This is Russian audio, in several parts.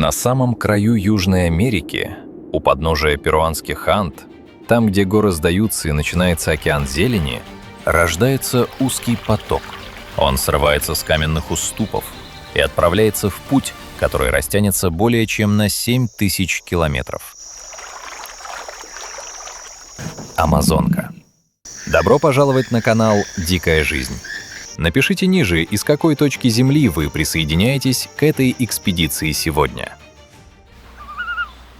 На самом краю Южной Америки, у подножия перуанских Анд, там, где горы сдаются и начинается океан зелени, рождается узкий поток. Он срывается с каменных уступов и отправляется в путь, который растянется более чем на 7000 километров. Амазонка. Добро пожаловать на канал «Дикая жизнь». Напишите ниже, из какой точки Земли вы присоединяетесь к этой экспедиции сегодня.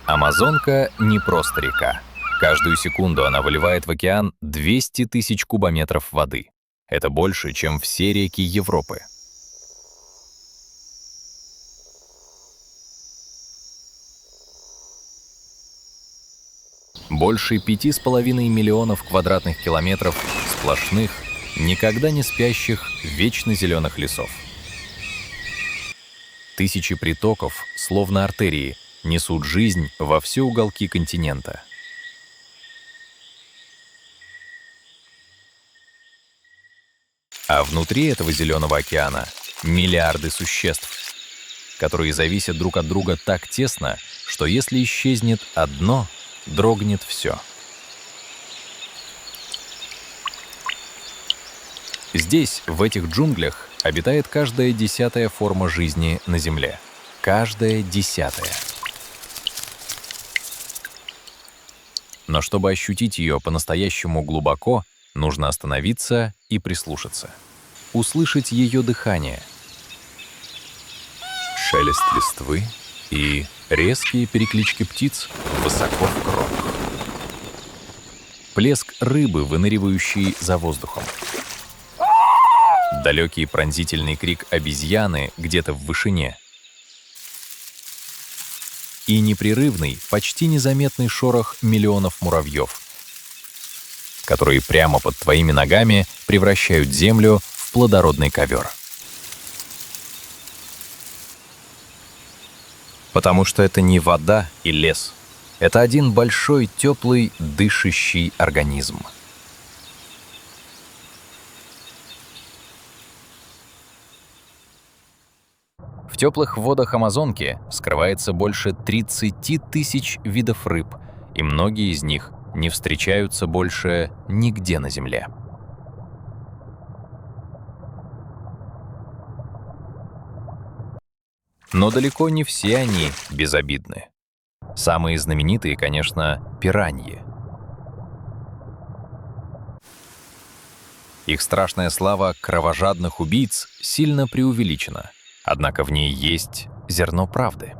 Амазонка не просто река. Каждую секунду она выливает в океан 200 тысяч кубометров воды. Это больше, чем все реки Европы. Больше 5,5 миллионов квадратных километров сплошных, никогда не спящих, вечно зеленых лесов. Тысячи притоков, словно артерии, несут жизнь во все уголки континента. А внутри этого зеленого океана миллиарды существ, которые зависят друг от друга так тесно, что если исчезнет одно, дрогнет все. Здесь, в этих джунглях, обитает каждая 10-я форма жизни на Земле. Каждая 10-я. Но чтобы ощутить ее по-настоящему глубоко, нужно остановиться и прислушаться. Услышать ее дыхание. Шелест листвы и резкие переклички птиц высоко в кронах. Плеск рыбы, выныривающей за воздухом. Далекий пронзительный крик обезьяны где-то в вышине. И непрерывный, почти незаметный шорох миллионов муравьев, которые прямо под твоими ногами превращают землю в плодородный ковер. Потому что это не вода и лес. Это один большой, теплый, дышащий организм. В теплых водах Амазонки скрывается больше 30 тысяч видов рыб, и многие из них не встречаются больше нигде на Земле. Но далеко не все они безобидны. Самые знаменитые, конечно, пираньи. Их страшная слава кровожадных убийц сильно преувеличена. Однако в ней есть зерно правды.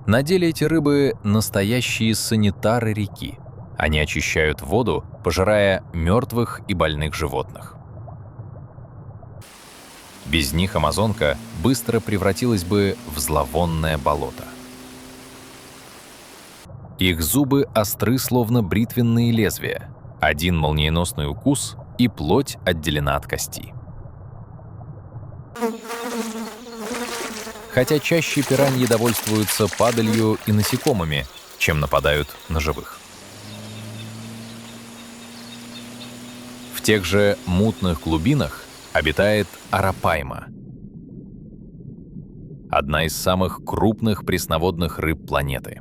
На деле эти рыбы — настоящие санитары реки. Они очищают воду, пожирая мертвых и больных животных. Без них Амазонка быстро превратилась бы в зловонное болото. Их зубы остры, словно бритвенные лезвия. Один молниеносный укус — и плоть отделена от кости. Хотя чаще пираньи довольствуются падалью и насекомыми, чем нападают на живых. В тех же мутных глубинах обитает арапайма, одна из самых крупных пресноводных рыб планеты.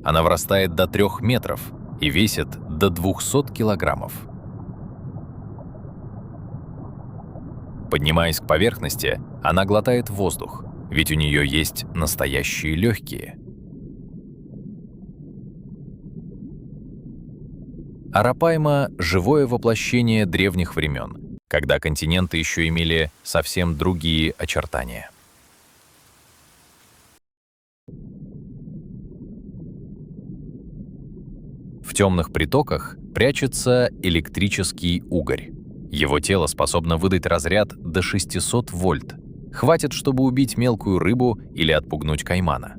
Она вырастает до 3 метров и весит до 200 килограммов. Поднимаясь к поверхности, она глотает воздух, ведь у нее есть настоящие легкие. Арапайма — живое воплощение древних времен, когда континенты еще имели совсем другие очертания. В темных притоках прячется электрический угорь. Его тело способно выдать разряд до 600 вольт. Хватит, чтобы убить мелкую рыбу или отпугнуть каймана.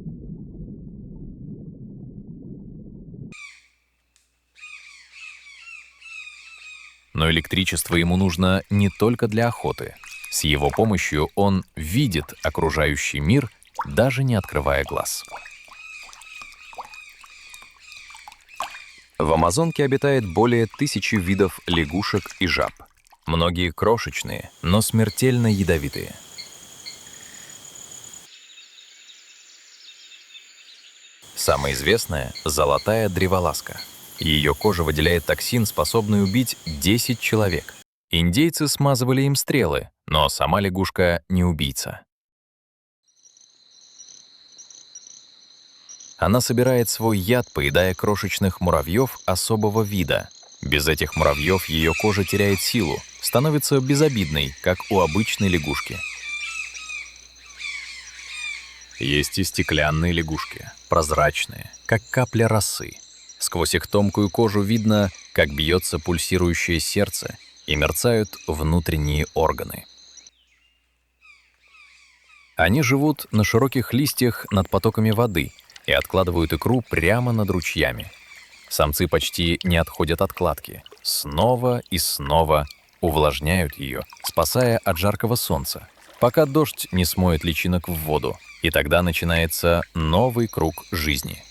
Но электричество ему нужно не только для охоты. С его помощью он видит окружающий мир, даже не открывая глаз. В Амазонке обитает более 1000 видов лягушек и жаб. Многие крошечные, но смертельно ядовитые. Самая известная – золотая древолазка. Ее кожа выделяет токсин, способный убить 10 человек. Индейцы смазывали им стрелы, но сама лягушка не убийца. Она собирает свой яд, поедая крошечных муравьев особого вида. Без этих муравьев ее кожа теряет силу, становится безобидной, как у обычной лягушки. Есть и стеклянные лягушки, прозрачные, как капля росы. Сквозь их тонкую кожу видно, как бьется пульсирующее сердце и мерцают внутренние органы. Они живут на широких листьях над потоками воды и откладывают икру прямо над ручьями. Самцы почти не отходят от кладки, снова и снова увлажняют ее, спасая от жаркого солнца, пока дождь не смоет личинок в воду, и тогда начинается новый круг жизни.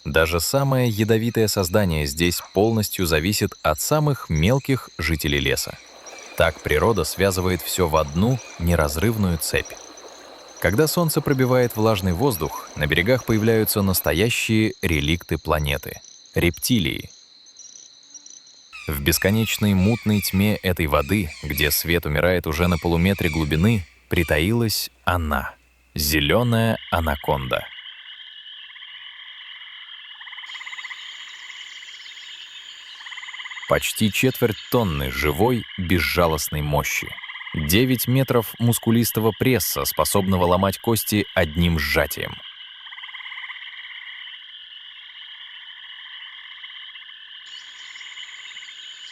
Даже самое ядовитое создание здесь полностью зависит от самых мелких жителей леса. Так природа связывает все в одну неразрывную цепь. Когда солнце пробивает влажный воздух, на берегах появляются настоящие реликты планеты — рептилии. В бесконечной мутной тьме этой воды, где свет умирает уже на полуметре глубины, притаилась она — зеленая анаконда. Почти четверть тонны живой, безжалостной мощи. 9 метров мускулистого пресса, способного ломать кости одним сжатием.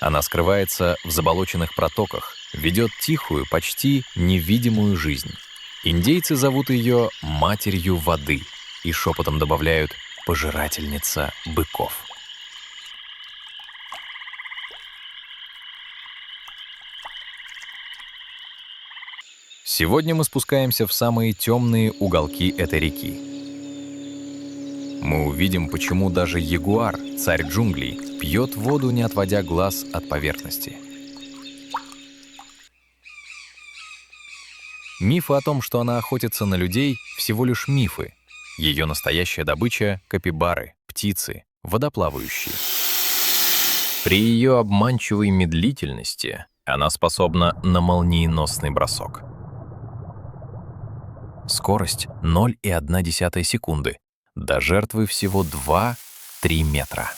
Она скрывается в заболоченных протоках, ведет тихую, почти невидимую жизнь. Индейцы зовут ее «матерью воды» и шепотом добавляют «пожирательница быков». Сегодня мы спускаемся в самые темные уголки этой реки. Мы увидим, почему даже ягуар, царь джунглей, пьет воду, не отводя глаз от поверхности. Мифы о том, что она охотится на людей, всего лишь мифы. Ее настоящая добыча — капибары, птицы, водоплавающие. При ее обманчивой медлительности она способна на молниеносный бросок. Скорость 0,1 секунды. До жертвы всего 2-3 метра.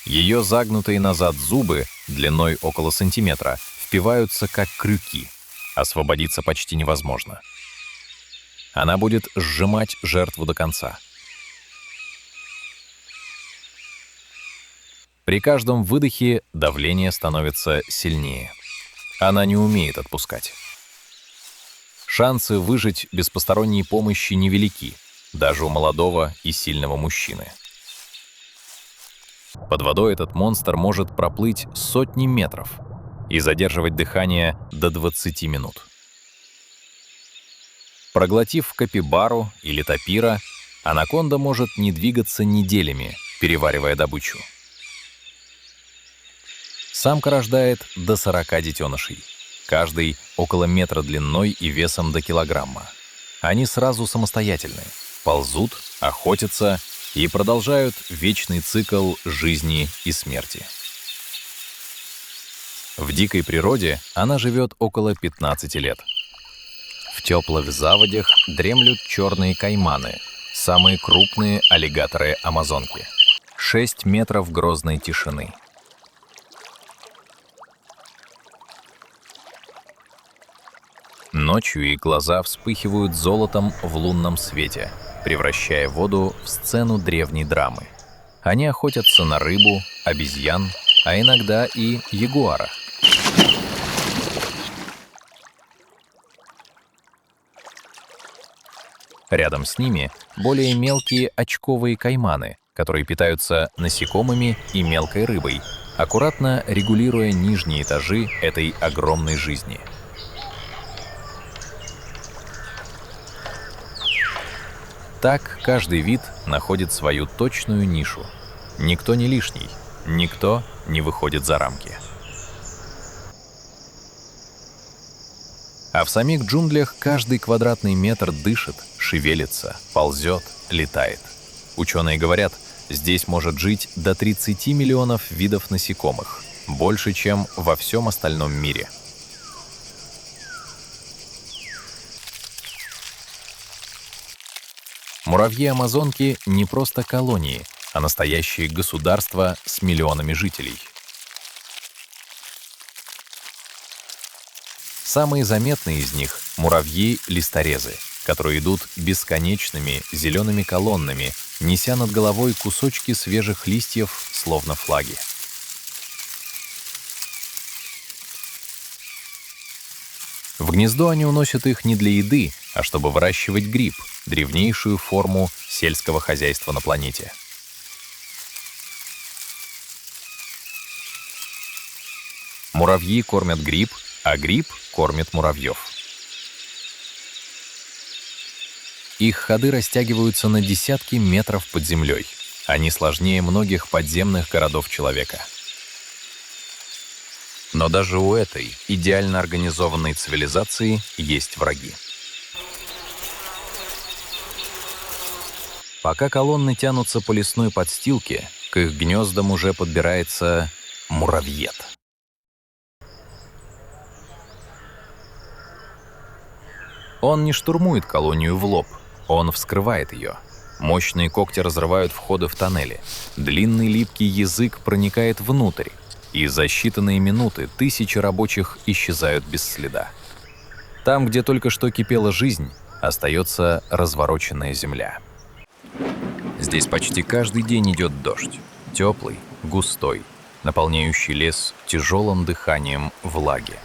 Ее загнутые назад зубы, длиной около сантиметра, впиваются как крюки. Освободиться почти невозможно. Она будет сжимать жертву до конца. При каждом выдохе давление становится сильнее. Она не умеет отпускать. Шансы выжить без посторонней помощи невелики, даже у молодого и сильного мужчины. Под водой этот монстр может проплыть сотни метров и задерживать дыхание до 20 минут. Проглотив капибару или тапира, анаконда может не двигаться неделями, переваривая добычу. Самка рождает до 40 детенышей. Каждый около метра длиной и весом до килограмма. Они сразу самостоятельны, ползут, охотятся и продолжают вечный цикл жизни и смерти. В дикой природе она живет около 15 лет. В теплых заводях дремлют черные кайманы, самые крупные аллигаторы Амазонки. 6 метров грозной тишины. Ночью их глаза вспыхивают золотом в лунном свете, превращая воду в сцену древней драмы. Они охотятся на рыбу, обезьян, а иногда и ягуара. Рядом с ними более мелкие очковые кайманы, которые питаются насекомыми и мелкой рыбой, аккуратно регулируя нижние этажи этой огромной жизни. Так каждый вид находит свою точную нишу. Никто не лишний, никто не выходит за рамки. А в самих джунглях каждый квадратный метр дышит, шевелится, ползет, летает. Ученые говорят, здесь может жить до 30 миллионов видов насекомых, больше, чем во всем остальном мире. Муравьи-амазонки не просто колонии, а настоящие государства с миллионами жителей. Самые заметные из них — муравьи-листорезы, которые идут бесконечными зелеными колоннами, неся над головой кусочки свежих листьев, словно флаги. В гнездо они уносят их не для еды, а чтобы выращивать гриб, древнейшую форму сельского хозяйства на планете. Муравьи кормят гриб, а гриб кормит муравьев. Их ходы растягиваются на десятки метров под землей. Они сложнее многих подземных городов человека. Но даже у этой идеально организованной цивилизации есть враги. Пока колонны тянутся по лесной подстилке, к их гнездам уже подбирается муравьед. Он не штурмует колонию в лоб, он вскрывает ее. Мощные когти разрывают входы в тоннели. Длинный липкий язык проникает внутрь, и за считанные минуты тысячи рабочих исчезают без следа. Там, где только что кипела жизнь, остается развороченная земля. Здесь почти каждый день идет дождь. Теплый, густой, наполняющий лес тяжелым дыханием влаги.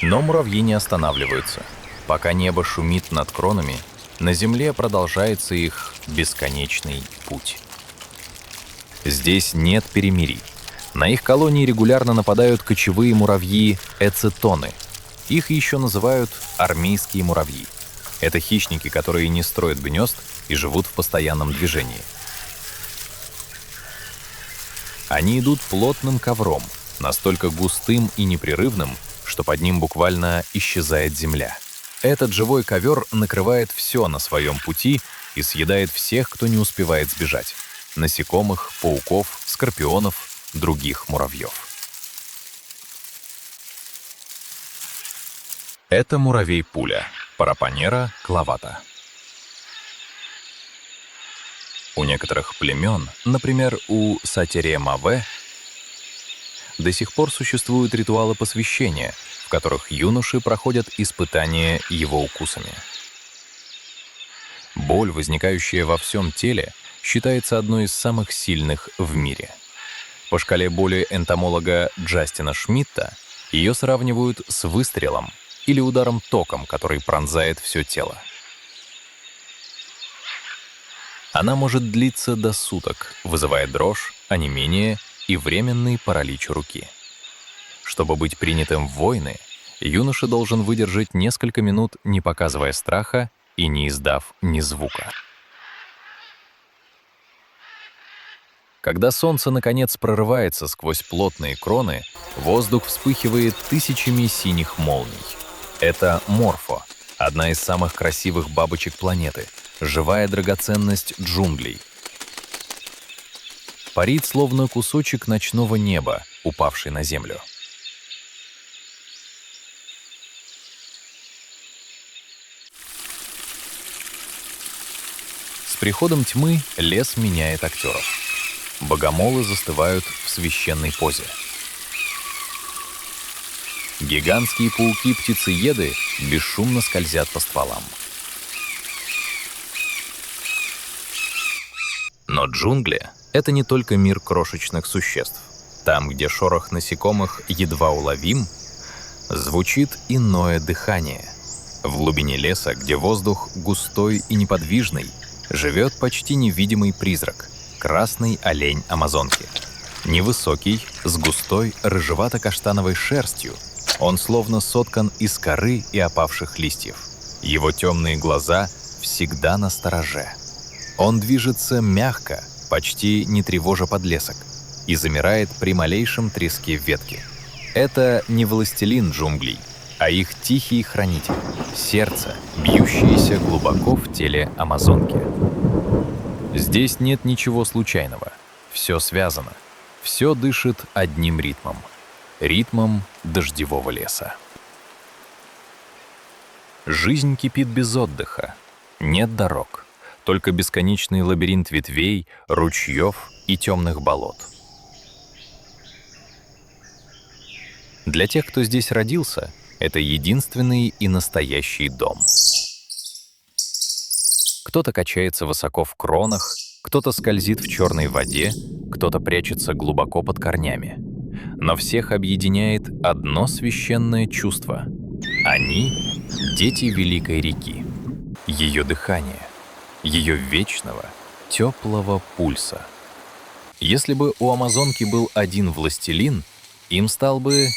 Но муравьи не останавливаются. Пока небо шумит над кронами, на земле продолжается их бесконечный путь. Здесь нет перемирий. На их колонии регулярно нападают кочевые муравьи-эцетоны. Их еще называют армейские муравьи. Это хищники, которые не строят гнезд и живут в постоянном движении. Они идут плотным ковром, настолько густым и непрерывным, что под ним буквально исчезает земля. Этот живой ковер накрывает все на своем пути и съедает всех, кто не успевает сбежать. Насекомых, пауков, скорпионов, других муравьев. Это муравей-пуля, Парапонера клавата. У некоторых племен, например, у Сатере-Маве, до сих пор существуют ритуалы посвящения, в которых юноши проходят испытания его укусами. Боль, возникающая во всем теле, считается одной из самых сильных в мире. По шкале боли энтомолога Джастина Шмидта ее сравнивают с выстрелом или ударом током, который пронзает все тело. Она может длиться до суток, вызывая дрожь, онемение и временный паралич руки. Чтобы быть принятым в войны, юноша должен выдержать несколько минут, не показывая страха и не издав ни звука. Когда солнце наконец прорывается сквозь плотные кроны, воздух вспыхивает тысячами синих молний. Это морфо, одна из самых красивых бабочек планеты, живая драгоценность джунглей. Парит словно кусочек ночного неба, упавший на землю. С приходом тьмы лес меняет актеров. Богомолы застывают в священной позе. Гигантские пауки-птицееды бесшумно скользят по стволам. Но джунгли — это не только мир крошечных существ. Там, где шорох насекомых едва уловим, звучит иное дыхание. В глубине леса, где воздух густой и неподвижный, живет почти невидимый призрак — красный олень Амазонки. Невысокий, с густой рыжевато-каштановой шерстью, он словно соткан из коры и опавших листьев. Его темные глаза всегда настороже. Он движется мягко, почти не тревожа подлесок, и замирает при малейшем треске ветки. Это не властелин джунглей, а их тихий хранитель — сердце, бьющееся глубоко в теле амазонки. Здесь нет ничего случайного. Все связано. Все дышит одним ритмом. Ритмом дождевого леса. Жизнь кипит без отдыха. Нет дорог. Только бесконечный лабиринт ветвей, ручьев и темных болот. Для тех, кто здесь родился, это единственный и настоящий дом. Кто-то качается высоко в кронах, кто-то скользит в черной воде, кто-то прячется глубоко под корнями. Но всех объединяет одно священное чувство. Они — дети Великой реки. Ее дыхание, ее вечного, теплого пульса. Если бы у амазонки был один властелин, им стал бы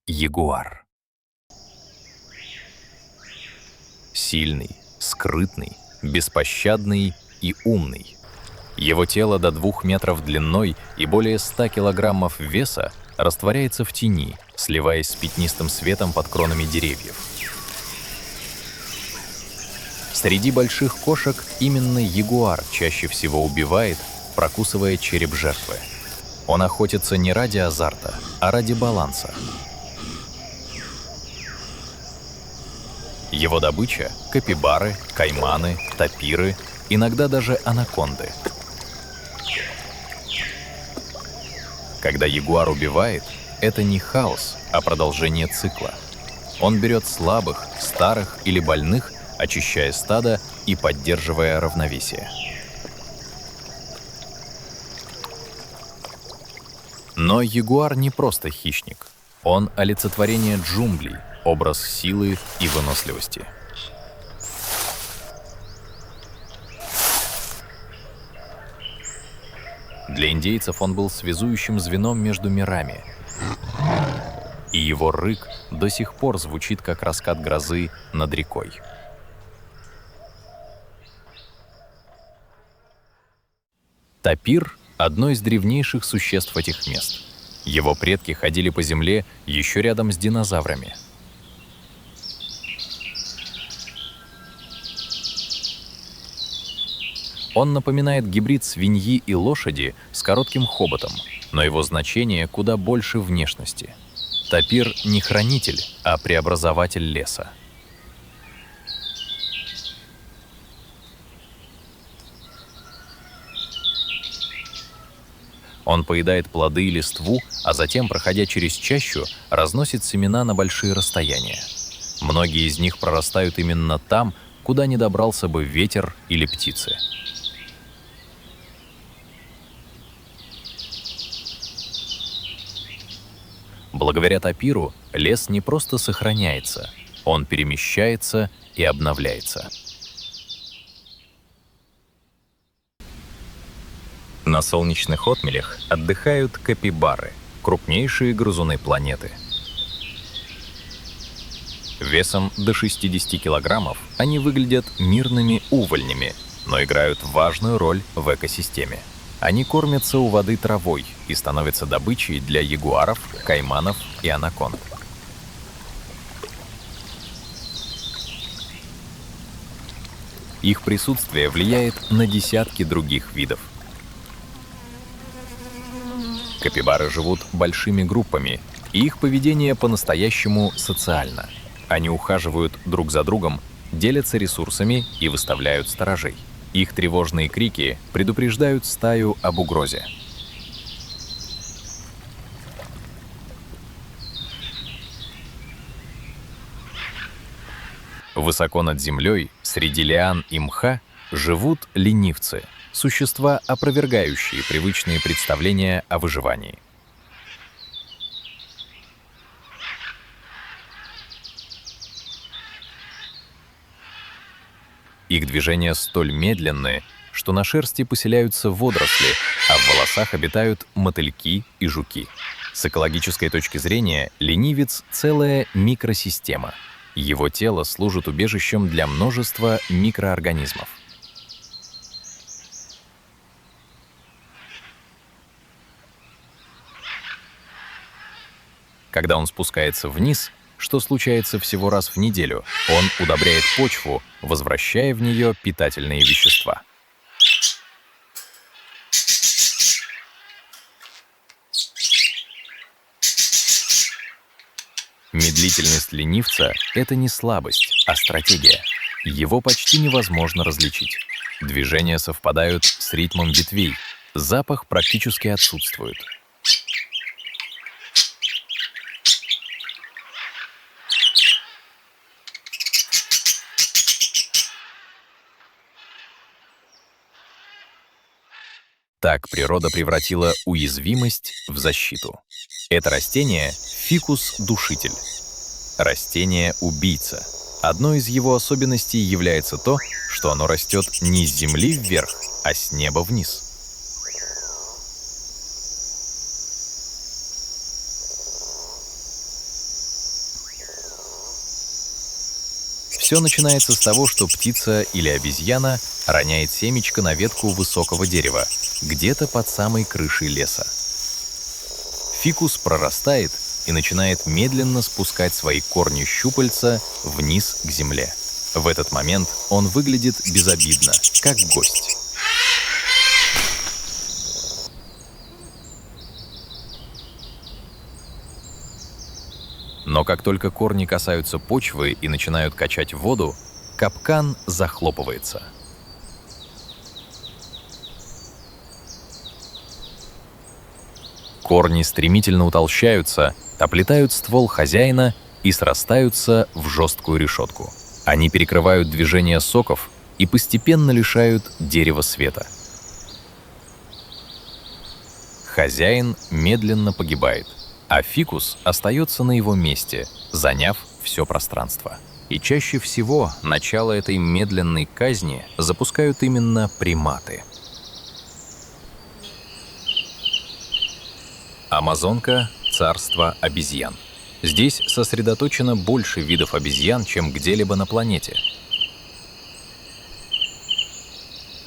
ягуар. Сильный, скрытный, беспощадный и умный. Его тело до 2 метров длиной и более 100 килограммов веса растворяется в тени, сливаясь с пятнистым светом под кронами деревьев. Среди больших кошек именно ягуар чаще всего убивает, прокусывая череп жертвы. Он охотится не ради азарта, а ради баланса. Его добыча — капибары, кайманы, тапиры, иногда даже анаконды. Когда ягуар убивает, это не хаос, а продолжение цикла. Он берет слабых, старых или больных, очищая стадо и поддерживая равновесие. Но ягуар не просто хищник. Он олицетворение джунглей, образ силы и выносливости. Для индейцев он был связующим звеном между мирами. И его рык до сих пор звучит, как раскат грозы над рекой. Тапир — одно из древнейших существ этих мест. Его предки ходили по земле еще рядом с динозаврами. Он напоминает гибрид свиньи и лошади с коротким хоботом, но его значение куда больше внешности. Тапир не хранитель, а преобразователь леса. Он поедает плоды и листву, а затем, проходя через чащу, разносит семена на большие расстояния. Многие из них прорастают именно там, куда не добрался бы ветер или птицы. Благодаря тапиру лес не просто сохраняется, он перемещается и обновляется. На солнечных отмелях отдыхают капибары, крупнейшие грызуны планеты. Весом до 60 килограммов они выглядят мирными увольнями, но играют важную роль в экосистеме. Они кормятся у воды травой и становятся добычей для ягуаров, кайманов и анаконд. Их присутствие влияет на десятки других видов. Капибары живут большими группами, и их поведение по-настоящему социально. Они ухаживают друг за другом, делятся ресурсами и выставляют сторожей. Их тревожные крики предупреждают стаю об угрозе. Высоко над землей, среди лиан и мха, живут ленивцы, существа, опровергающие привычные представления о выживании. Их движения столь медленные, что на шерсти поселяются водоросли, а в волосах обитают мотыльки и жуки. С экологической точки зрения ленивец — целая микросистема. Его тело служит убежищем для множества микроорганизмов. Когда он спускается вниз, что случается всего раз в неделю. Он удобряет почву, возвращая в нее питательные вещества. Медлительность ленивца — это не слабость, а стратегия. Его почти невозможно различить. Движения совпадают с ритмом ветвей, запах практически отсутствует. Так природа превратила уязвимость в защиту. Это растение — фикус-душитель. Растение-убийца. Одной из его особенностей является то, что оно растет не с земли вверх, а с неба вниз. Все начинается с того, что птица или обезьяна роняет семечко на ветку высокого дерева, где-то под самой крышей леса. Фикус прорастает и начинает медленно спускать свои корни-щупальца вниз к земле. В этот момент он выглядит безобидно, как гость. Но как только корни касаются почвы и начинают качать воду, капкан захлопывается. Корни стремительно утолщаются, оплетают ствол хозяина и срастаются в жесткую решетку. Они перекрывают движение соков и постепенно лишают дерева света. Хозяин медленно погибает, а фикус остается на его месте, заняв все пространство. И чаще всего начало этой медленной казни запускают именно приматы. Амазонка — царство обезьян. Здесь сосредоточено больше видов обезьян, чем где-либо на планете.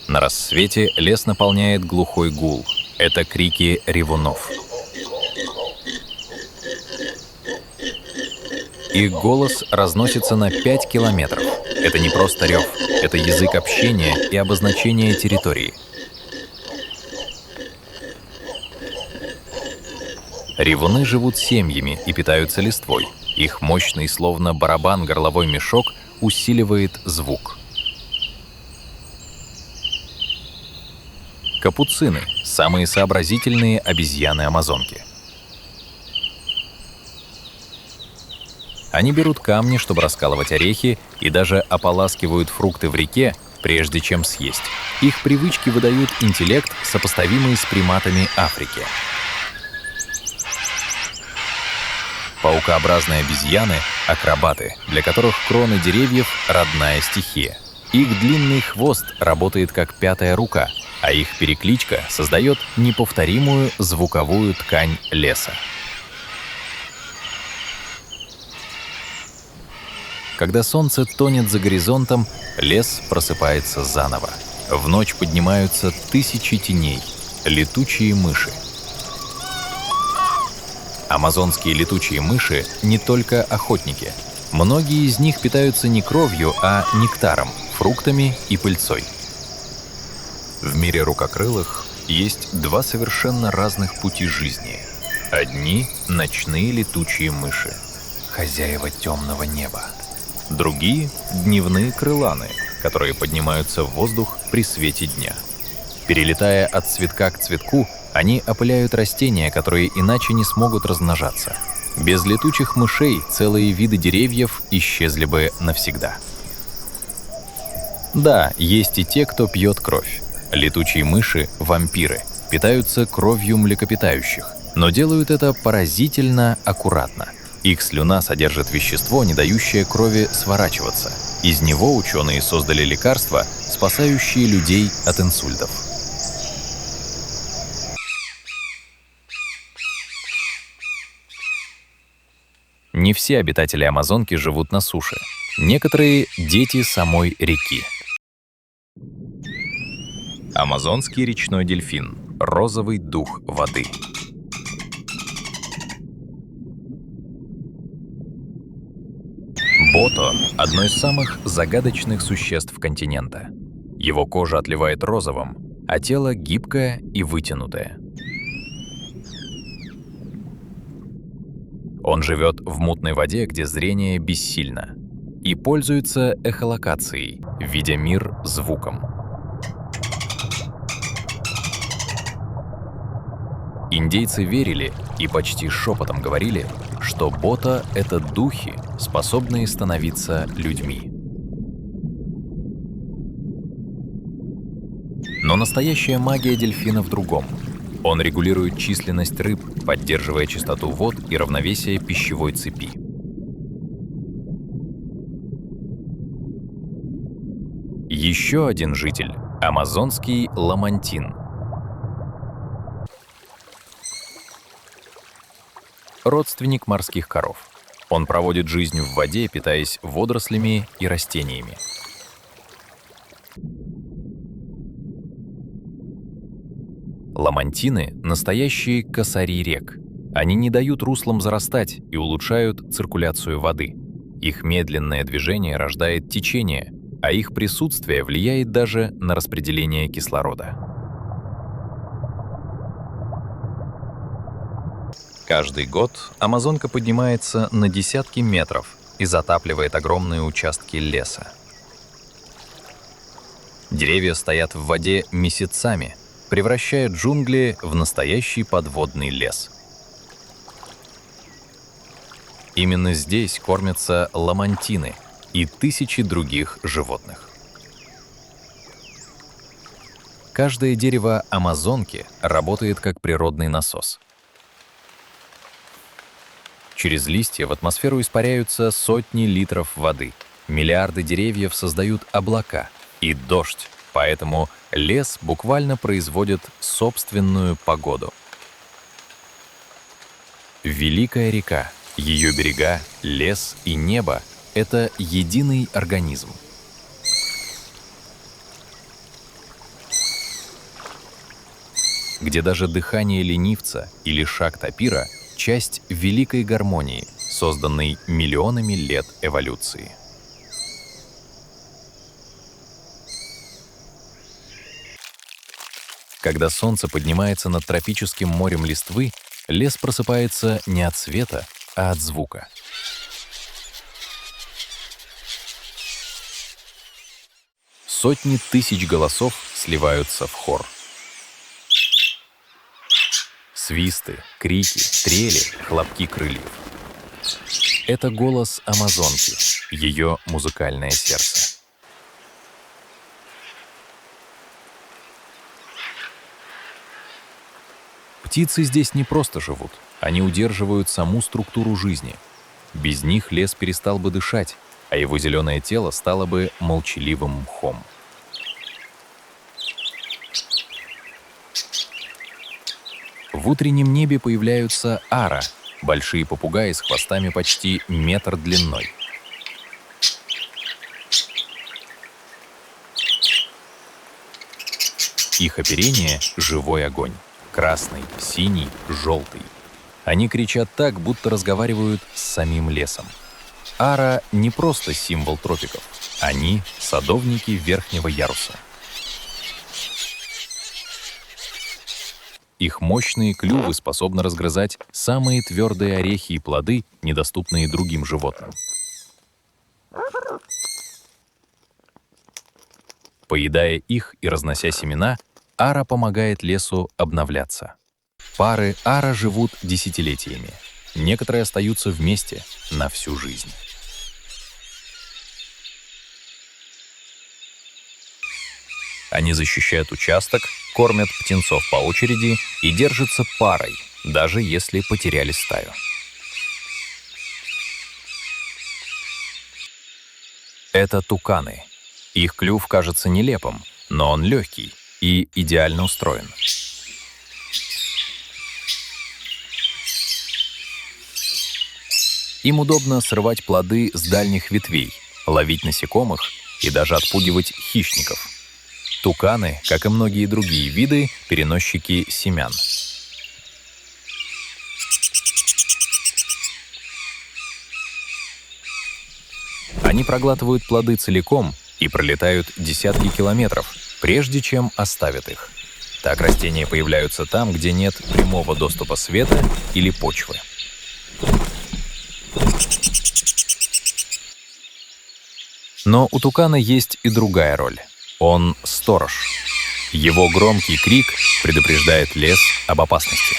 На рассвете лес наполняет глухой гул. Это крики ревунов. Их голос разносится на 5 километров. Это не просто рев, это язык общения и обозначения территории. Ревуны живут семьями и питаются листвой. Их мощный, словно барабан, горловой мешок усиливает звук. Капуцины — самые сообразительные обезьяны-амазонки. Они берут камни, чтобы раскалывать орехи, и даже ополаскивают фрукты в реке, прежде чем съесть. Их привычки выдают интеллект, сопоставимый с приматами Африки. Паукообразные обезьяны — акробаты, для которых кроны деревьев — родная стихия. Их длинный хвост работает как пятая рука, а их перекличка создает неповторимую звуковую ткань леса. Когда солнце тонет за горизонтом, лес просыпается заново. В ночь поднимаются тысячи теней, летучие мыши. Амазонские летучие мыши не только охотники. Многие из них питаются не кровью, а нектаром, фруктами и пыльцой. В мире рукокрылых есть два совершенно разных пути жизни. Одни — ночные летучие мыши, хозяева темного неба. Другие — дневные крыланы, которые поднимаются в воздух при свете дня. Перелетая от цветка к цветку, они опыляют растения, которые иначе не смогут размножаться. Без летучих мышей целые виды деревьев исчезли бы навсегда. Да, есть и те, кто пьет кровь. Летучие мыши — вампиры, питаются кровью млекопитающих, но делают это поразительно аккуратно. Их слюна содержит вещество, не дающее крови сворачиваться. Из него ученые создали лекарства, спасающие людей от инсультов. Не все обитатели Амазонки живут на суше. Некоторые — дети самой реки. Амазонский речной дельфин — розовый дух воды. Бото – одно из самых загадочных существ континента. Его кожа отливает розовым, а тело гибкое и вытянутое. Он живет в мутной воде, где зрение бессильно, и пользуется эхолокацией, видя мир звуком. Индейцы верили и почти шепотом говорили, что Бото — это духи, способные становиться людьми. Но настоящая магия дельфина в другом. Он регулирует численность рыб, поддерживая чистоту вод и равновесие пищевой цепи. Еще один житель — амазонский ламантин. Родственник морских коров. Он проводит жизнь в воде, питаясь водорослями и растениями. Ламантины — настоящие косари рек. Они не дают руслам зарастать и улучшают циркуляцию воды. Их медленное движение рождает течение, а их присутствие влияет даже на распределение кислорода. Каждый год Амазонка поднимается на десятки метров и затапливает огромные участки леса. Деревья стоят в воде месяцами, превращая джунгли в настоящий подводный лес. Именно здесь кормятся ламантины и тысячи других животных. Каждое дерево Амазонки работает как природный насос. Через листья в атмосферу испаряются сотни литров воды. Миллиарды деревьев создают облака и дождь, поэтому лес буквально производит собственную погоду. Великая река, ее берега, лес и небо — это единый организм. Где даже дыхание ленивца или шаг тапира — часть великой гармонии, созданной миллионами лет эволюции. Когда солнце поднимается над тропическим морем листвы, лес просыпается не от света, а от звука. Сотни тысяч голосов сливаются в хор. Свисты, крики, трели, хлопки крыльев. Это голос Амазонки, ее музыкальное сердце. Птицы здесь не просто живут, они удерживают саму структуру жизни. Без них лес перестал бы дышать, а его зеленое тело стало бы молчаливым мхом. В утреннем небе появляются ара, большие попугаи с хвостами почти метр длиной. Их оперение — живой огонь. Красный, синий, желтый. Они кричат так, будто разговаривают с самим лесом. Ара — не просто символ тропиков. Они — садовники верхнего яруса. Их мощные клювы способны разгрызать самые твердые орехи и плоды, недоступные другим животным. Поедая их и разнося семена, ара помогает лесу обновляться. Пары ара живут десятилетиями. Некоторые остаются вместе на всю жизнь. Они защищают участок, кормят птенцов по очереди и держатся парой, даже если потеряли стаю. Это туканы. Их клюв кажется нелепым, но он легкий и идеально устроен. Им удобно срывать плоды с дальних ветвей, ловить насекомых и даже отпугивать хищников. Туканы, как и многие другие виды, переносчики семян. Они проглатывают плоды целиком и пролетают десятки километров, прежде чем оставят их. Так растения появляются там, где нет прямого доступа света или почвы. Но у тукана есть и другая роль. Он сторож. Его громкий крик предупреждает лес об опасности.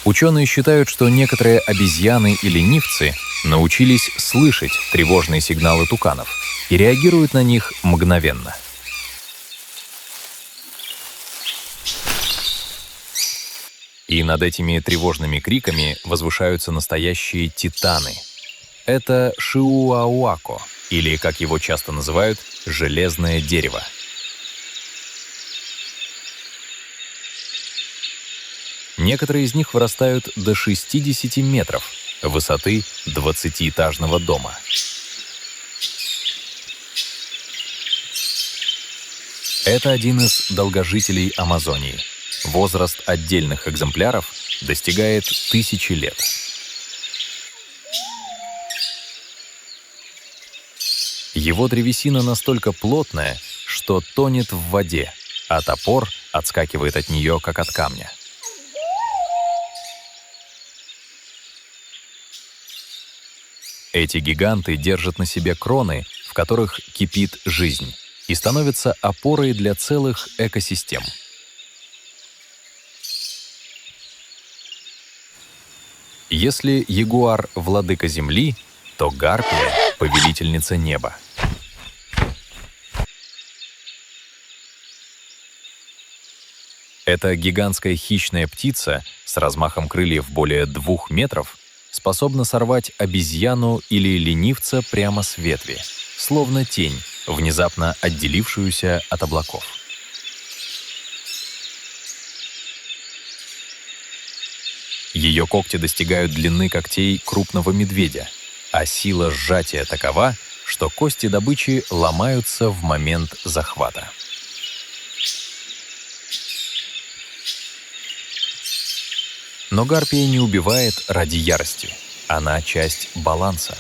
Ученые считают, что некоторые обезьяны и ленивцы научились слышать тревожные сигналы туканов и реагируют на них мгновенно. И над этими тревожными криками возвышаются настоящие титаны. Это шиуауако, или, как его часто называют, железное дерево. Некоторые из них вырастают до 60 метров высоты 20-этажного дома. Это один из долгожителей Амазонии. Возраст отдельных экземпляров достигает 1000 лет. Его древесина настолько плотная, что тонет в воде, а топор отскакивает от нее, как от камня. Эти гиганты держат на себе кроны, в которых кипит жизнь, и становятся опорой для целых экосистем. Если ягуар — владыка земли, то гарпия — повелительница неба. Эта гигантская хищная птица с размахом крыльев более 2 метров способна сорвать обезьяну или ленивца прямо с ветви, словно тень, внезапно отделившуюся от облаков. Ее когти достигают длины когтей крупного медведя, а сила сжатия такова, что кости добычи ломаются в момент захвата. Но гарпия не убивает ради ярости. Она часть баланса.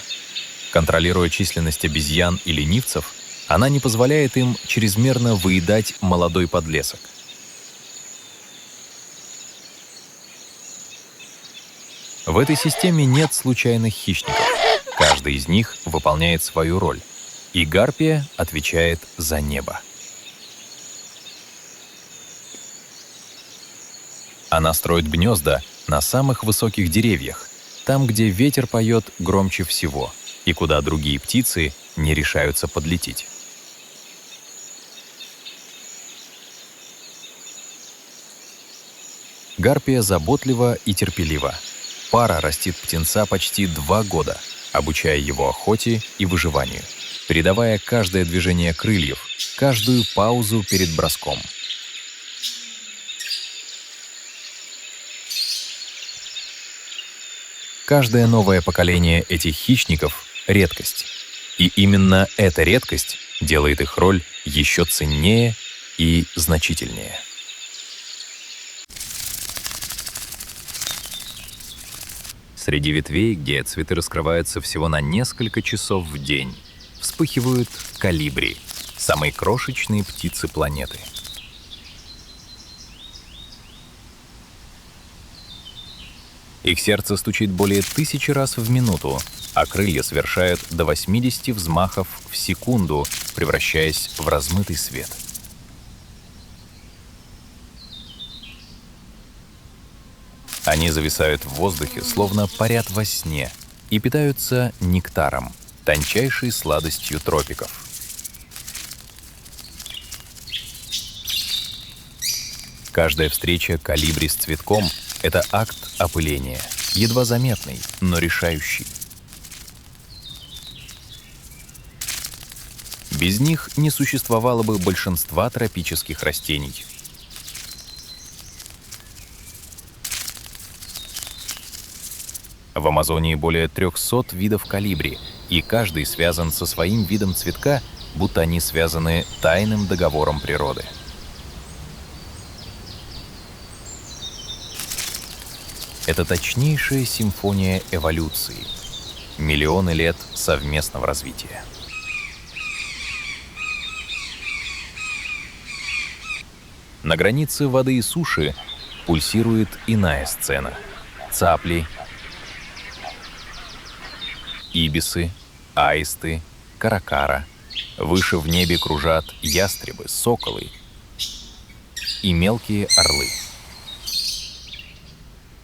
Контролируя численность обезьян и ленивцев, она не позволяет им чрезмерно выедать молодой подлесок. В этой системе нет случайных хищников. Каждый из них выполняет свою роль, и гарпия отвечает за небо. Она строит гнезда на самых высоких деревьях, там, где ветер поет громче всего и куда другие птицы не решаются подлететь. Гарпия заботлива и терпелива. Пара растит птенца почти 2 года, обучая его охоте и выживанию, передавая каждое движение крыльев, каждую паузу перед броском. Каждое новое поколение этих хищников — редкость. И именно эта редкость делает их роль еще ценнее и значительнее. Среди ветвей, где цветы раскрываются всего на несколько часов в день, вспыхивают колибри, самые крошечные птицы планеты. Их сердце стучит более 1000 раз в минуту, а крылья совершают до 80 взмахов в секунду, превращаясь в размытый свет. Они зависают в воздухе, словно парят во сне, и питаются нектаром, тончайшей сладостью тропиков. Каждая встреча колибри с цветком — это акт опыления, едва заметный, но решающий. Без них не существовало бы большинства тропических растений. В Амазонии более 300 видов колибри, и каждый связан со своим видом цветка, будто они связаны тайным договором природы. Это точнейшая симфония эволюции. Миллионы лет совместного развития. На границе воды и суши пульсирует иная сцена. Цапли, ибисы, аисты, каракара. Выше в небе кружат ястребы, соколы и мелкие орлы.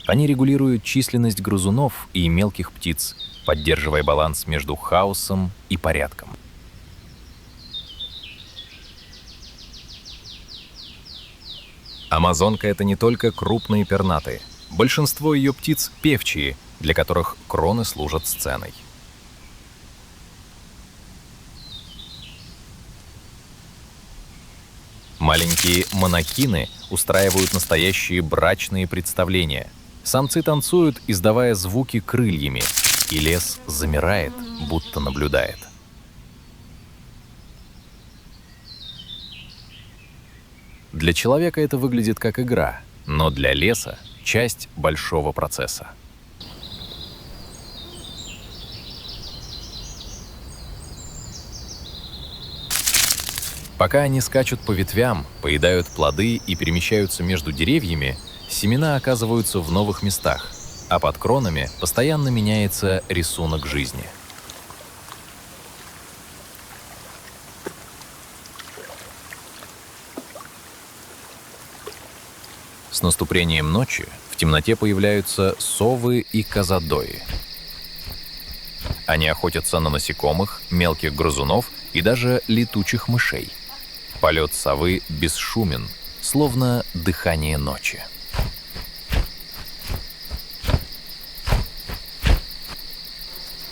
Они регулируют численность грызунов и мелких птиц, поддерживая баланс между хаосом и порядком. Амазонка — это не только крупные пернатые. Большинство ее птиц — певчие, для которых кроны служат сценой. Маленькие монахины устраивают настоящие брачные представления. Самцы танцуют, издавая звуки крыльями, и лес замирает, будто наблюдает. Для человека это выглядит как игра, но для леса — часть большого процесса. Пока они скачут по ветвям, поедают плоды и перемещаются между деревьями, семена оказываются в новых местах, а под кронами постоянно меняется рисунок жизни. С наступлением ночи в темноте появляются совы и казадои. Они охотятся на насекомых, мелких грызунов и даже летучих мышей. Полет совы бесшумен, словно дыхание ночи.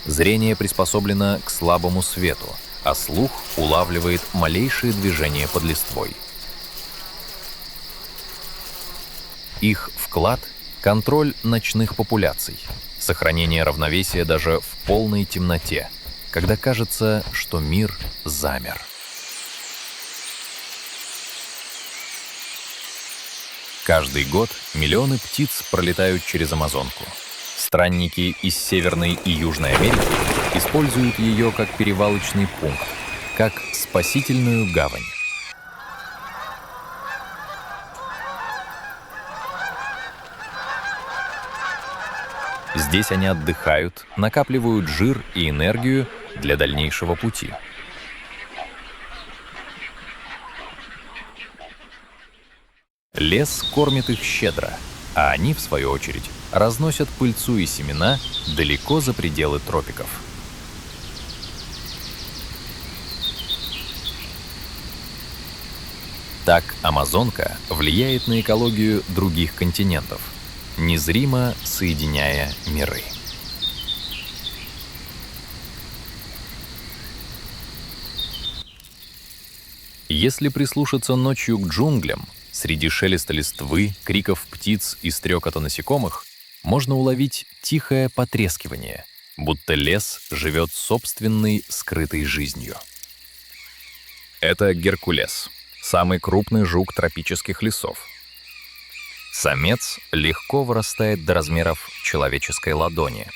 Зрение приспособлено к слабому свету, а слух улавливает малейшие движения под листвой. Их вклад — контроль ночных популяций, сохранение равновесия даже в полной темноте, когда кажется, что мир замер. Каждый год миллионы птиц пролетают через Амазонку. Странники из Северной и Южной Америки используют ее как перевалочный пункт, как спасительную гавань. Здесь они отдыхают, накапливают жир и энергию для дальнейшего пути. Лес кормит их щедро, а они, в свою очередь, разносят пыльцу и семена далеко за пределы тропиков. Так Амазонка влияет на экологию других континентов, незримо соединяя миры. Если прислушаться ночью к джунглям, среди шелеста листвы, криков птиц и стрекота насекомых, можно уловить тихое потрескивание, будто лес живет собственной скрытой жизнью. Это геркулес, самый крупный жук тропических лесов. Самец легко вырастает до размеров человеческой ладони.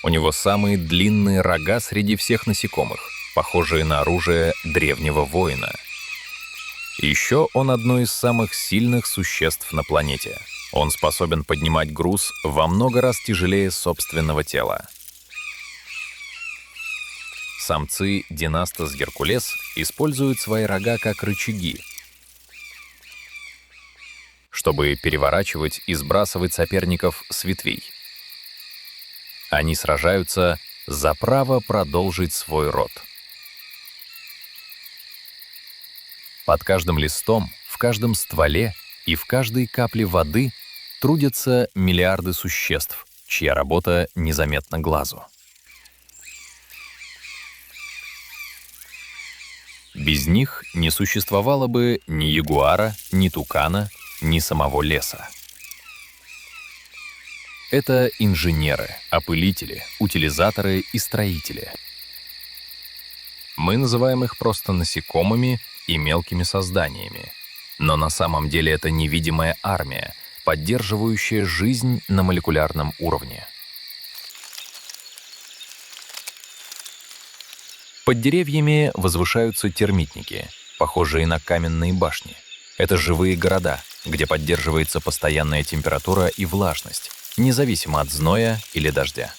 У него самые длинные рога среди всех насекомых, похожие на оружие древнего воина. Еще он одно из самых сильных существ на планете. Он способен поднимать груз во много раз тяжелее собственного тела. Самцы Династос геркулес используют свои рога как рычаги, чтобы переворачивать и сбрасывать соперников с ветвей. Они сражаются за право продолжить свой род. Под каждым листом, в каждом стволе и в каждой капле воды трудятся миллиарды существ, чья работа незаметна глазу. Без них не существовало бы ни ягуара, ни тукана, ни самого леса. Это инженеры, опылители, утилизаторы и строители. Мы называем их просто насекомыми и мелкими созданиями. Но на самом деле это невидимая армия, поддерживающая жизнь на молекулярном уровне. Под деревьями возвышаются термитники, похожие на каменные башни. Это живые города, где поддерживается постоянная температура и влажность, независимо от зноя или дождя.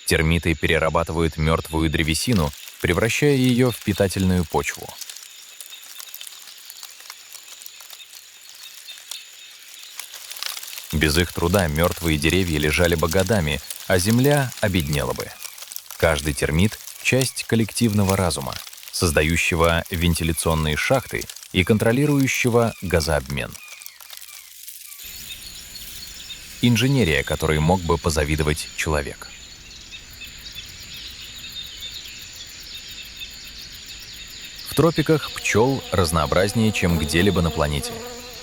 Термиты перерабатывают мертвую древесину, превращая ее в питательную почву. Без их труда мертвые деревья лежали бы годами, а земля обеднела бы. Каждый термит — часть коллективного разума, создающего вентиляционные шахты и контролирующего газообмен. Инженерия, которой мог бы позавидовать человек. В тропиках пчел разнообразнее, чем где-либо на планете.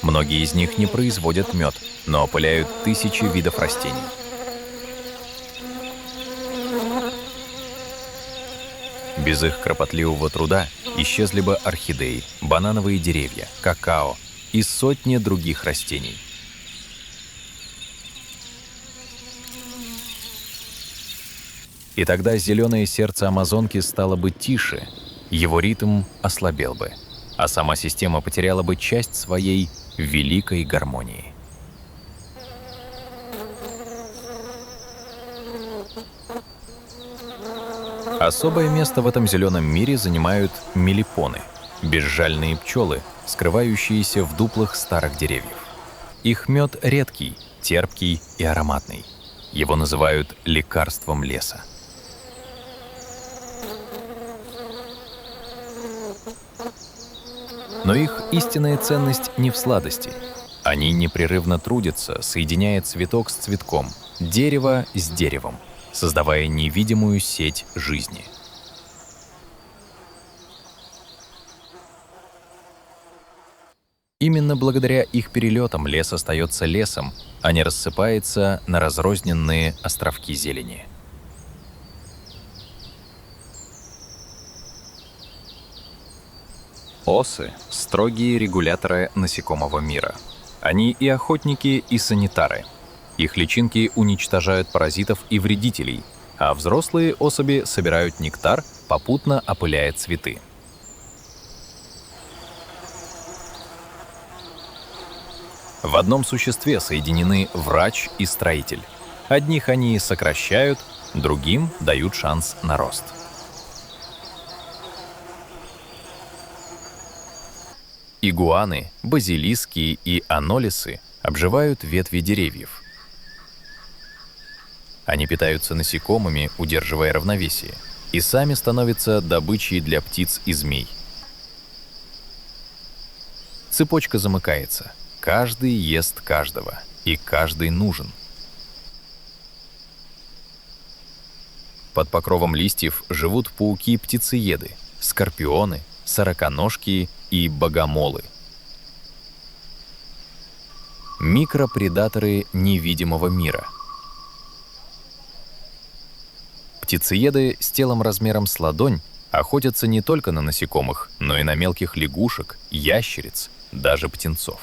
Многие из них не производят мед, но опыляют тысячи видов растений. Без их кропотливого труда исчезли бы орхидеи, банановые деревья, какао и сотни других растений. И тогда зеленое сердце Амазонки стало бы тише, его ритм ослабел бы, а сама система потеряла бы часть своей великой гармонии. Особое место в этом зеленом мире занимают мелипоны — безжальные пчелы, скрывающиеся в дуплах старых деревьев. Их мед редкий, терпкий и ароматный. Его называют лекарством леса. Но их истинная ценность не в сладости. Они непрерывно трудятся, соединяя цветок с цветком, дерево с деревом, создавая невидимую сеть жизни. Именно благодаря их перелетам лес остается лесом, а не рассыпается на разрозненные островки зелени. Осы — строгие регуляторы насекомого мира. Они и охотники, и санитары. Их личинки уничтожают паразитов и вредителей, а взрослые особи собирают нектар, попутно опыляя цветы. В одном существе соединены врач и строитель. Одних они сокращают, другим дают шанс на рост. Игуаны, базилиски и анолисы обживают ветви деревьев. Они питаются насекомыми, удерживая равновесие, и сами становятся добычей для птиц и змей. Цепочка замыкается. Каждый ест каждого, и каждый нужен. Под покровом листьев живут пауки-птицееды, скорпионы, сороконожки и богомолы. Микропредаторы невидимого мира. Птицееды с телом размером с ладонь охотятся не только на насекомых, но и на мелких лягушек, ящериц, даже птенцов.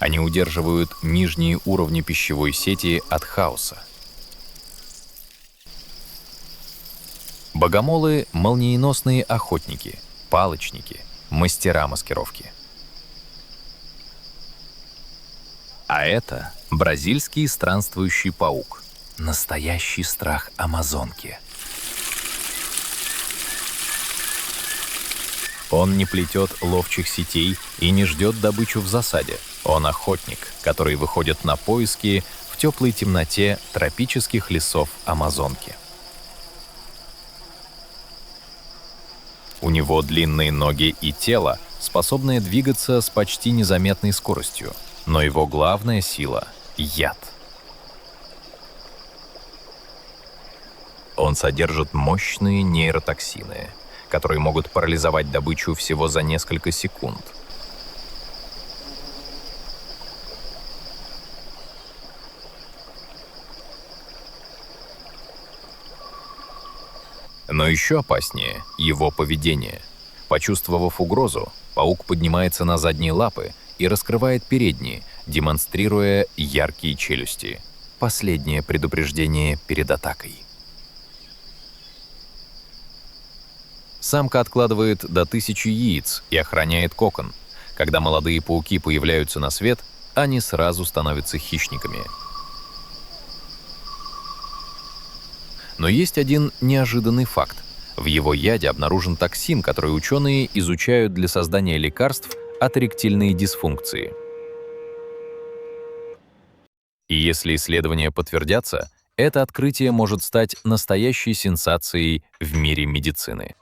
Они удерживают нижние уровни пищевой сети от хаоса. Богомолы — молниеносные охотники, палочники, мастера маскировки. А это бразильский странствующий паук. Настоящий страх Амазонки. Он не плетет ловчих сетей и не ждет добычу в засаде. Он охотник, который выходит на поиски в теплой темноте тропических лесов Амазонки. У него длинные ноги и тело, способные двигаться с почти незаметной скоростью, но его главная сила — яд. Он содержит мощные нейротоксины, которые могут парализовать добычу всего за несколько секунд. Но еще опаснее его поведение. Почувствовав угрозу, паук поднимается на задние лапы и раскрывает передние, демонстрируя яркие челюсти. Последнее предупреждение перед атакой. Самка откладывает до 1000 яиц и охраняет кокон. Когда молодые пауки появляются на свет, они сразу становятся хищниками. Но есть один неожиданный факт. В его яде обнаружен токсин, который ученые изучают для создания лекарств от эректильной дисфункции. И если исследования подтвердятся, это открытие может стать настоящей сенсацией в мире медицины.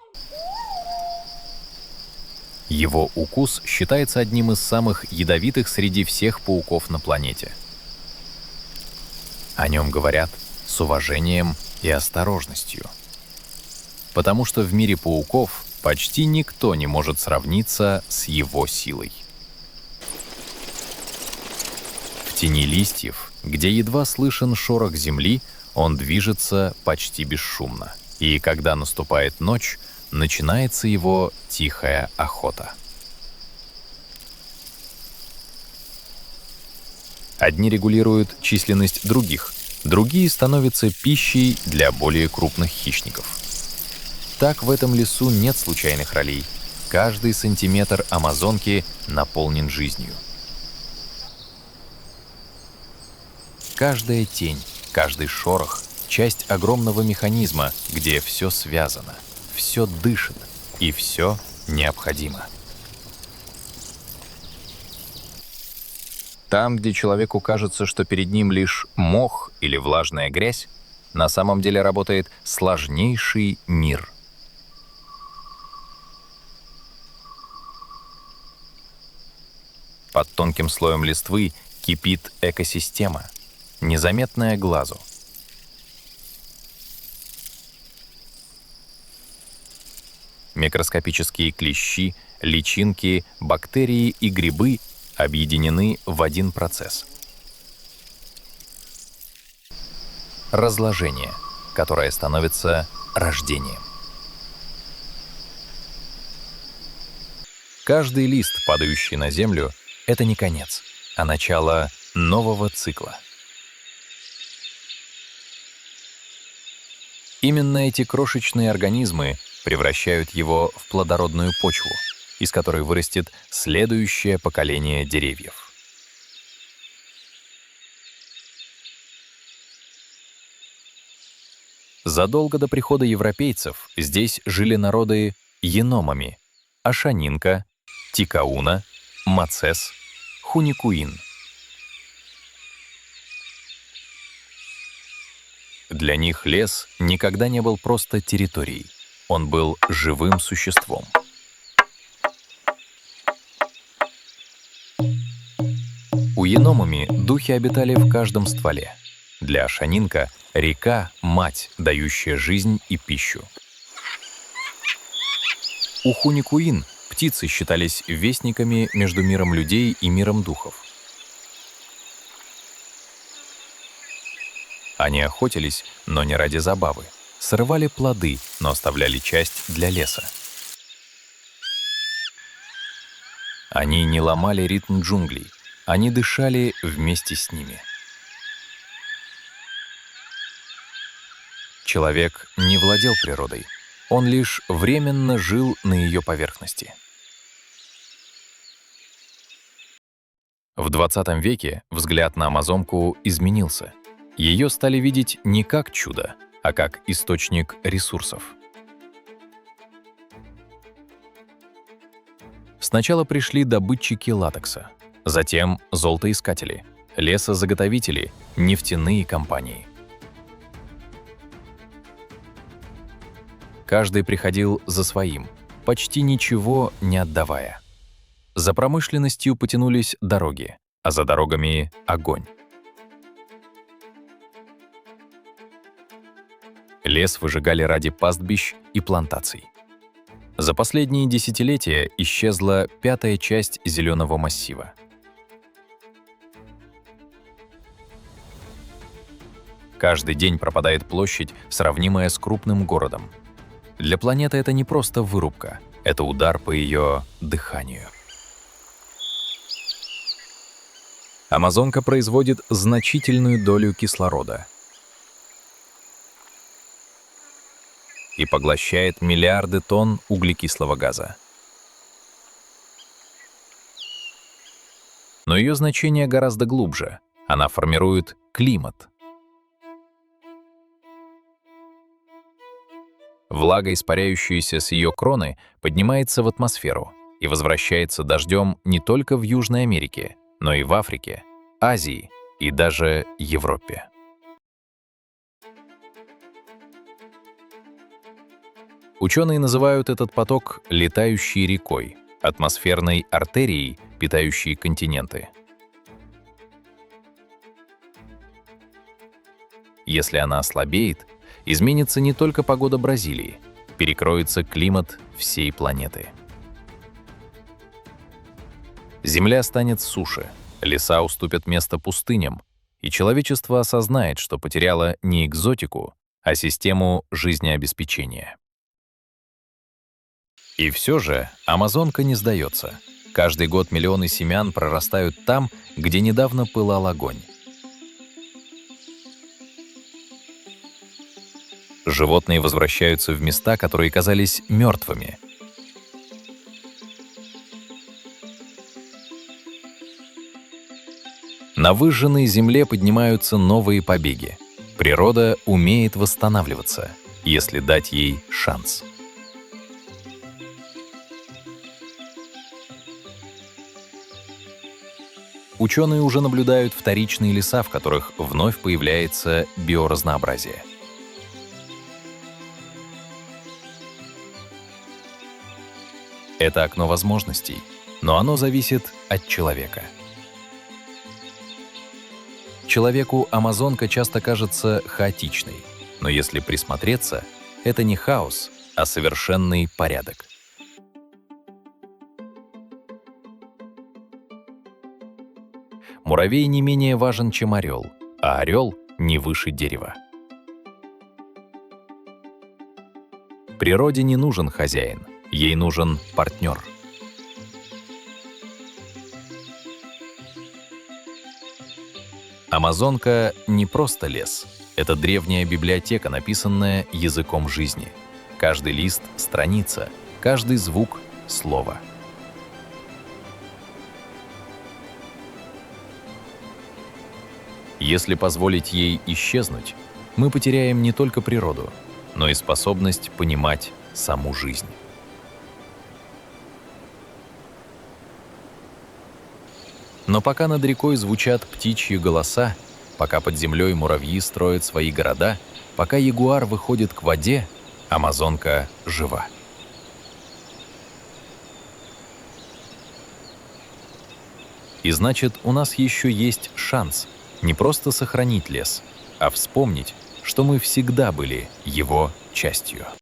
Его укус считается одним из самых ядовитых среди всех пауков на планете. О нем говорят с уважением и осторожностью. Потому что в мире пауков почти никто не может сравниться с его силой. В тени листьев, где едва слышен шорох земли, он движется почти бесшумно. И когда наступает ночь, начинается его тихая охота. Одни регулируют численность других, другие становятся пищей для более крупных хищников. Так в этом лесу нет случайных ролей. Каждый сантиметр Амазонки наполнен жизнью. Каждая тень, каждый шорох — часть огромного механизма, где все связано, все дышит и все необходимо. Там, где человеку кажется, что перед ним лишь мох или влажная грязь, на самом деле работает сложнейший мир. Под тонким слоем листвы кипит экосистема, незаметная глазу. Микроскопические клещи, личинки, бактерии и грибы объединены в один процесс. Разложение, которое становится рождением. Каждый лист, падающий на землю, это не конец, а начало нового цикла. Именно эти крошечные организмы превращают его в плодородную почву, из которой вырастет следующее поколение деревьев. Задолго до прихода европейцев здесь жили народы еномами — Ашанинка, Тикауна, Мацес, Хуникуин. Для них лес никогда не был просто территорией. Он был живым существом. У еномами духи обитали в каждом стволе. Для Ашанинка река — мать, дающая жизнь и пищу. У Хуникуин птицы считались вестниками между миром людей и миром духов. Они охотились, но не ради забавы. Срывали плоды, но оставляли часть для леса. Они не ломали ритм джунглей, они дышали вместе с ними. Человек не владел природой, он лишь временно жил на ее поверхности. В 20 веке взгляд на Амазонку изменился. Ее стали видеть не как чудо, а как источник ресурсов. Сначала пришли добытчики латекса, затем золотоискатели, лесозаготовители, нефтяные компании. Каждый приходил за своим, почти ничего не отдавая. За промышленностью потянулись дороги, а за дорогами — огонь. Лес выжигали ради пастбищ и плантаций. За последние десятилетия исчезла 1/5 часть зеленого массива. Каждый день пропадает площадь, сравнимая с крупным городом. Для планеты это не просто вырубка, это удар по ее дыханию. Амазонка производит значительную долю кислорода и поглощает миллиарды тонн углекислого газа. Но ее значение гораздо глубже. Она формирует климат. Влага, испаряющаяся с ее кроны, поднимается в атмосферу и возвращается дождем не только в Южной Америке, но и в Африке, Азии и даже Европе. Ученые называют этот поток летающей рекой, атмосферной артерией, питающей континенты. Если она ослабеет, изменится не только погода Бразилии, перекроется климат всей планеты. Земля станет суше, леса уступят место пустыням, и человечество осознает, что потеряло не экзотику, а систему жизнеобеспечения. И все же Амазонка не сдается. Каждый год миллионы семян прорастают там, где недавно пылал огонь. Животные возвращаются в места, которые казались мертвыми. На выжженной земле поднимаются новые побеги. Природа умеет восстанавливаться, если дать ей шанс. Ученые уже наблюдают вторичные леса, в которых вновь появляется биоразнообразие. Это окно возможностей, но оно зависит от человека. Человеку Амазонка часто кажется хаотичной, но если присмотреться, это не хаос, а совершенный порядок. Муравей не менее важен, чем орел, а орел не выше дерева. Природе не нужен хозяин, ей нужен партнер. Амазонка не просто лес. Это древняя библиотека, написанная языком жизни. Каждый лист — страница, каждый звук — слово. Если позволить ей исчезнуть, мы потеряем не только природу, но и способность понимать саму жизнь. Но пока над рекой звучат птичьи голоса, пока под землей муравьи строят свои города, пока ягуар выходит к воде, Амазонка жива. И значит, у нас еще есть шанс не просто сохранить лес, а вспомнить, что мы всегда были его частью.